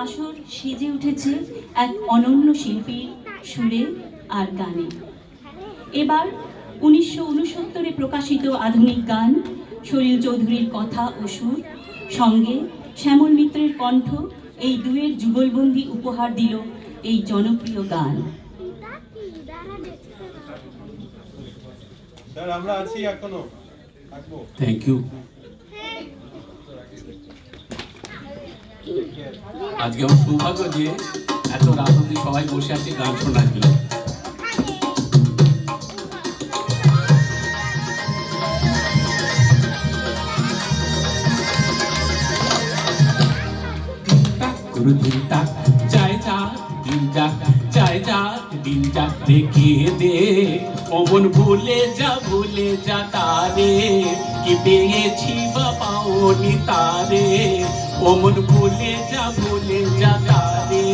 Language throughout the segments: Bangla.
আসর সেজে উঠেছে এক অনন্য শিল্পীর সুরে আর গানে। এবার 1969 প্রকাশিত আধুনিক গান সলিল চৌধুরীর কথা ও সুর সঙ্গে শ্যামল মিত্রের কণ্ঠ এই দুয়ের যুগলবন্দি উপহার দিল এই জনপ্রিয় গান। স্যার আমরা আছি এখনো থাকবো। Thank you. আজকে আমার সৌভাগ্য যে এত রাত অবধি সবাই বসে আছে গান শোনার জন্য। দিন যাক দেখিয়ে দে অমন ভুলে যা তারে কি পেয়েছি বা পাওনি তারে অমন ভুলে যা তারে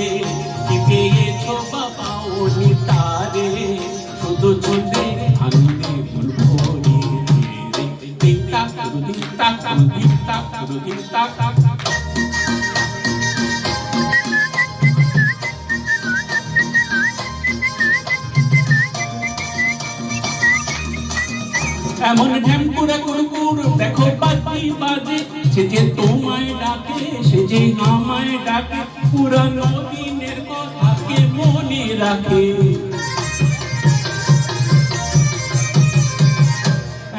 কি পেয়েছো বা পাওনি তারে শুধু ঝুলে আনন্দে মন ভরিয়ে দে দিন তাক দিন তাক দিন তাক দিন তাক। এমন ঢ্যামপুরা কুরকুর দেখো বাজি বাজে সে যে তোমায় ডাকে সে যে আমায় ডাকে পুরানো দিনের কথাকে মনে রাখে।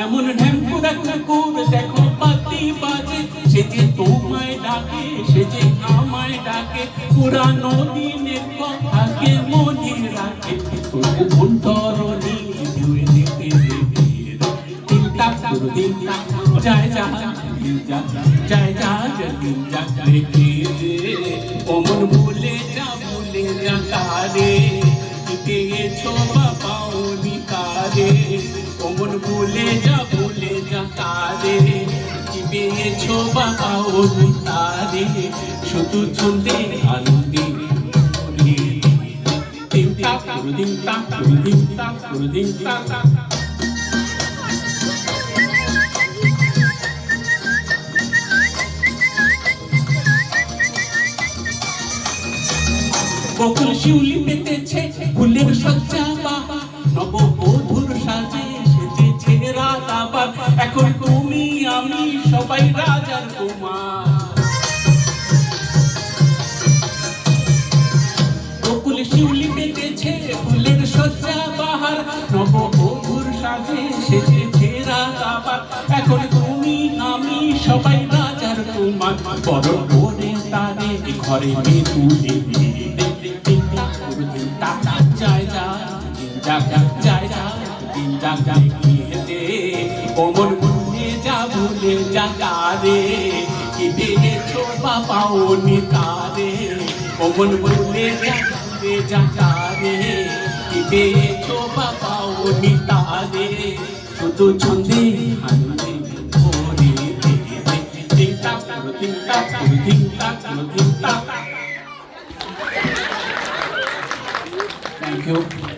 এমন ঢ্যামপুরা কুরকুর দেখো বাজি বাজে সে যে তোমায় ডাকে সে যে আমায় ডাকে পুরানো দিনের কথাকে মনে রাখে। তবু মন তরণী ধুয়ে দিতে দিন যায় যা দিন যা দেখে অমন ভুলে যা তারে কি পেয়েছো বা পাওনি তারে অমন ভুলে যা তারে কি পেয়েছো বা পাওনি তারে শুধু ছন্দে আনন্দে দিন তাক দিন তাক দিন তাক দিন তাক। বকুল শিউলি পেতেছে ফুলের সজ্জা বাবা নববধূর সাজে সেজেছে রাত আবার এখন তুমি আমি সবাই রাজার কুমার। বকুল শিউলি পেতেছে ফুলের সজ্জা বাহার নববধূর সাজে সেজেছে রাত আবার এখন তুমি আমি সবাই রাজার কুমার। বড় করে তারে ঘরে তুলে দিন যাক দেখিয়ে দে অমন ভুলে যা তারে কি পেয়েছো বা পাওনি তারে অমন ভুলে যা তারে কি পেয়েছো বা পাওনি তারে শুধু ছন্দে আনন্দে ভরিয়ে দে দিন তাক দিন তাক দিন তাক দিন তাক। Thank you.